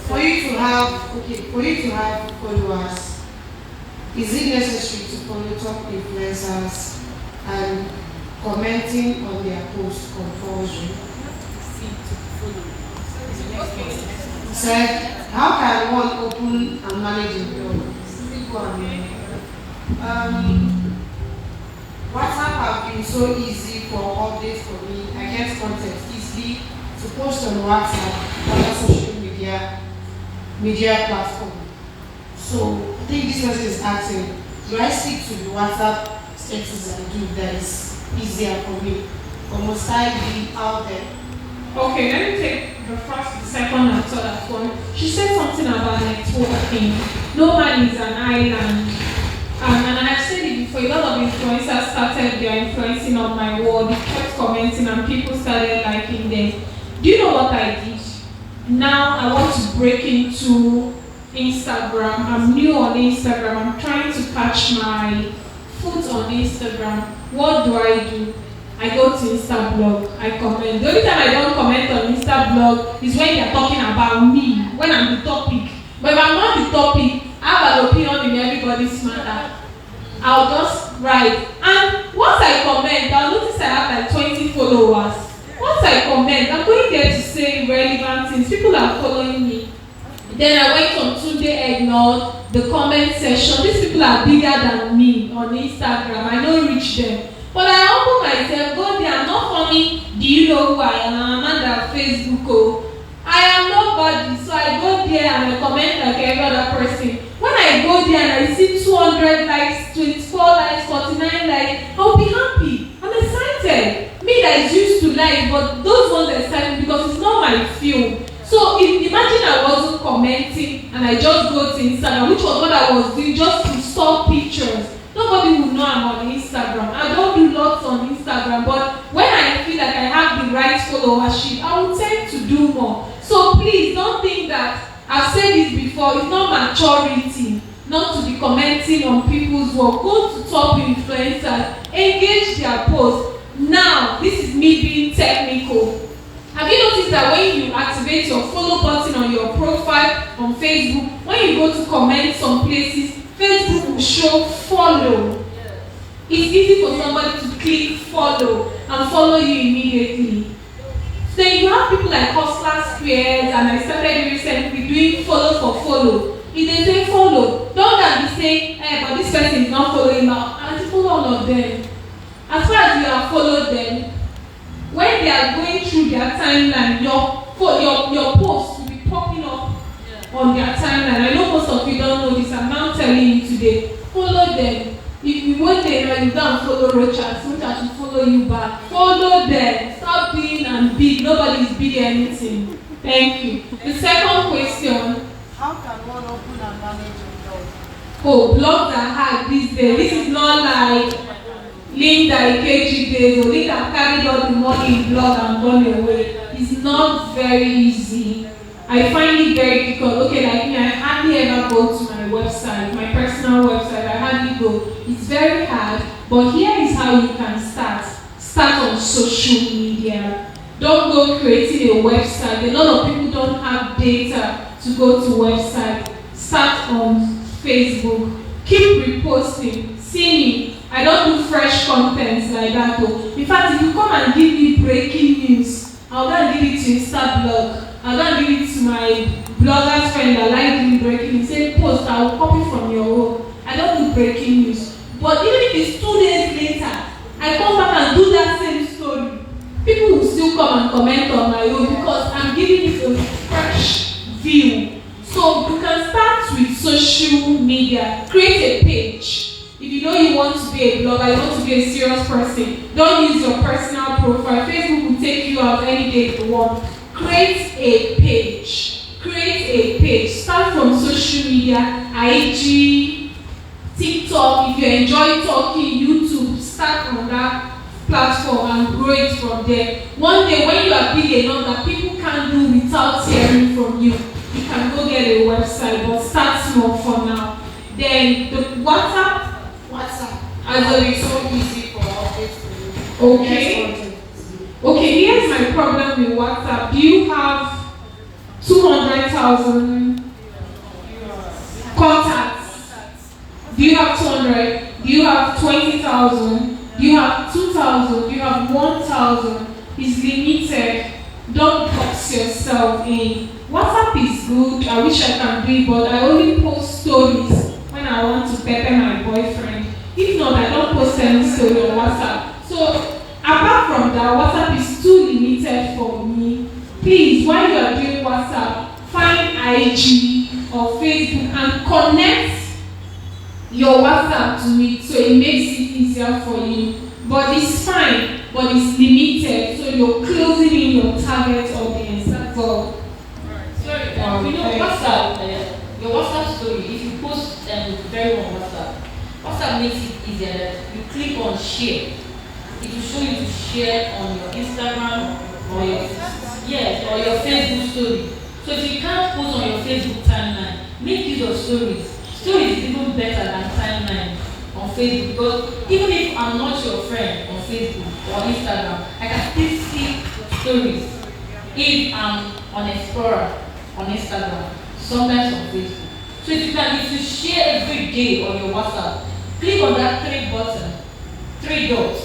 Speaker 4: for you to have followers, Is it necessary to follow top influencers and commenting on their posts compulsory? Said, how can one open and manage a blog? WhatsApp have been so easy for updates for me. I get content easily to post on WhatsApp, other social media platform. So I think this person is asking, do I stick to the WhatsApp status I do that is easier for me? Or must I be out there?
Speaker 1: Okay, let me take the first, the second, and third one. She said something about networking. No man is an island. And I've said it before, a lot of influencers started their influencing on my wall. They kept commenting and people started liking them. Do you know what I did? Now I want to break into Instagram. I'm new on Instagram. I'm trying to catch my foot on Instagram. What do? I go to Instablog. I comment. The only time I don't comment on Instablog is when they're talking about me, when I'm the topic. But if I'm not the topic, I have an opinion in everybody's matter. I'll just write. And once I comment, I'll notice I have like 20 followers. Once I comment, I'm going there to say relevant things. People are following me. Then I went on Tunde Egnog, the comment section. These people are bigger than me on Instagram. I don't reach them. But I humble myself, go there. I'm not funny. Do you know who I am? I'm Amanda Facebook. Oh. I am nobody. So I go there and I comment like every other person. When I go there and I see 200 likes, 24 likes, 49 likes, I'll be happy. I'm excited. Me that is used to like, but those ones excite me because it's not my field. So imagine I wasn't commenting and I just go to Instagram, which was what I was doing, just to store pictures. Nobody would know I'm on Instagram. I don't do lots on Instagram, but when I feel like I have the right followership, I will tend to do more. So please don't think that, I've said this before, it's not maturity not to be commenting on people's work. Go to top influencers, engage their posts. Now, this is me being technical. Have you noticed that when you activate your follow button on your profile on Facebook, when you go to comment some places, Facebook will show follow. It's easy for somebody to click follow and follow you immediately. Then you have people like Hustler Squares, and I started recently doing follow for follow. If they say follow, don't be saying, hey, but this person is not following now. And follow all of them. As far as you have followed them, when they are going through their timeline, your post will be popping up on their timeline. I know most of you don't know this. I'm now telling you today. Follow them. If you want them, you don't follow Rochas. Rochas will follow you back. Follow them. Stop being and big. Nobody is big anything. Thank you. The second question.
Speaker 3: How can one open and manage a blog?
Speaker 1: Oh, blogs are hard these days. This is not like Linda Ikeji days or Linda carried all the money in blog and gone away. It's not very easy. I find it very difficult. Okay, like me, I hardly ever go to my website, my personal website. I hardly go. It's very hard, but here is how you can start. Start on social media. Don't go creating a website. A lot of people don't have data to go to website. Start on Facebook. Keep reposting. See me. I don't do fresh content like that though. In fact, if you come and give me breaking news, I'll go and give it to Instablog. I'll go and give it to my blogger's friend that like doing breaking news. Say post, I will copy from your own. I don't do breaking news. But even if it's 2 days later, I come back and do that same story. People will still come and comment on my own because I'm giving it a fresh view. So you can start with social media. Create a page. If you know you want to be a blogger, you want to be a serious person, don't use your personal profile. Facebook will take you out any day if you want. Create a page. Create a page. Start from social media, IG, TikTok. If you enjoy talking, YouTube, start on that platform and grow it from there. One day when you are big enough that people can't do without hearing from you, you can go get a website, but start small for now. Then the WhatsApp, as it is so easy for updates to you. Okay. Okay, here's my problem with WhatsApp. Do you have 200,000 contacts? Do Do you have 200? Do you have 20,000? Do you have 2,000? Do you have 1,000? It's limited. Don't box yourself in. WhatsApp is good. I wish I can do it, but I only post stories when I want to pepper my boyfriend. If not, I don't post any story on WhatsApp. So apart from that, WhatsApp is too limited for me. Please, while you are doing WhatsApp, find IG or Facebook and connect your WhatsApp to it so it makes it easier for you. But it's fine, but it's limited, so you're closing in your target audience. That's all.
Speaker 6: Sorry, you know WhatsApp, your WhatsApp story, if you post very on WhatsApp makes it easier that you click on share. It will show you to share on your Instagram or your Facebook story. So if you can't post on your Facebook timeline, make use of stories. Stories is even better than timeline on Facebook, because even if I'm not your friend on Facebook or Instagram, I can still see stories if I'm on Explorer on Instagram, sometimes on Facebook. So if you share every day on your WhatsApp, click on that three dots,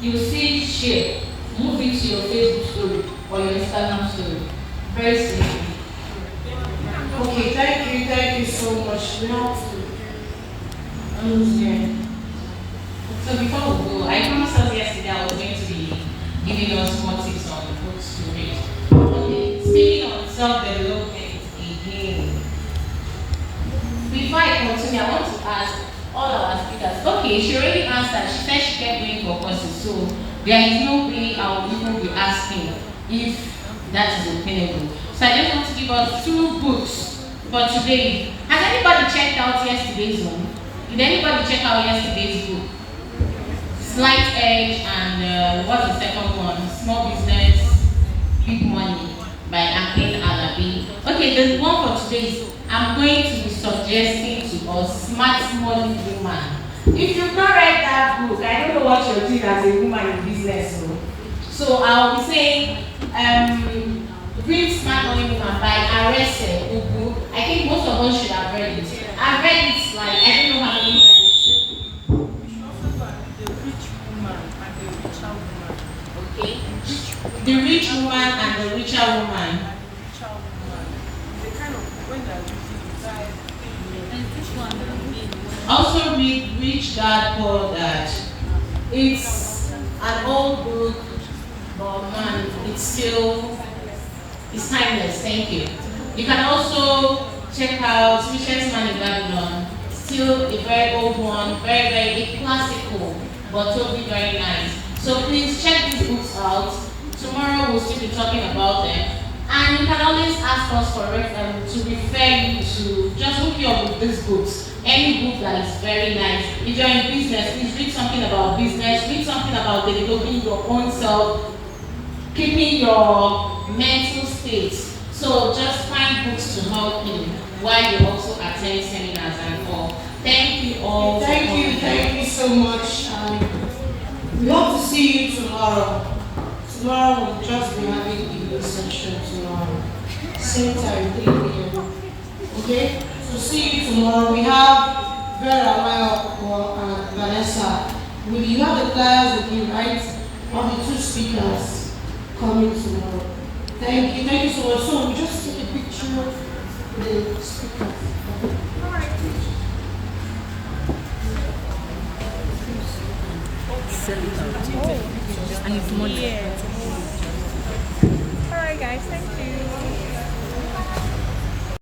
Speaker 6: you will see share, move it to your Facebook story or your Instagram story. Very simple.
Speaker 4: Okay, thank you so much. We have to
Speaker 5: Yeah. So before we go, I promised us yesterday I was going to be giving us more tips on the books to read. Okay, speaking on self-development again. Before I continue, I want to ask all our speakers. Okay, she already answered. She said she kept going for courses, so there is no way I will even be asking if that is obtainable. So I just want to give us 2 books for today. Has anybody checked out yesterday's one? Did anybody check out yesterday's book? Slight Edge and what's the second one? Small Business, Big Money by Akin Alabi. Okay, the one for today is I'm going to be suggesting to us Smart Money Woman. If you've not read that book, I don't know what you're doing as a woman in business. So I'll be saying Read Smart Money Woman by Arese Ugu. I think most of us should have read it. I've read it like I don't know how many times. Okay. The rich woman and the richer woman. Also read Rich Dad Poor Dad. It's an old book, but man, it's timeless. Thank you. You can also check out Richest Man in Babylon. Still a very old one, very classical, but totally very nice. So please check these books out. Tomorrow we'll still be talking about them. And you can always ask us for to refer you to just hook you up with these books. Any book that is very nice. If you're in business, please read something about business, read something about developing your own self, keeping your mental state. So just find books to help you while you also attend seminars and all. Thank you all.
Speaker 4: Thank you so much. We hope to see you tomorrow. Tomorrow we'll just be having evening session tomorrow. Same time, 3 p.m. Okay? So see you tomorrow. We have Vera and Vanessa. You have the flyers with you, right? Of the 2 speakers coming tomorrow. Thank you so much. So we just take a picture of the speakers.
Speaker 3: And it's money. Yeah. Alright guys, thank you.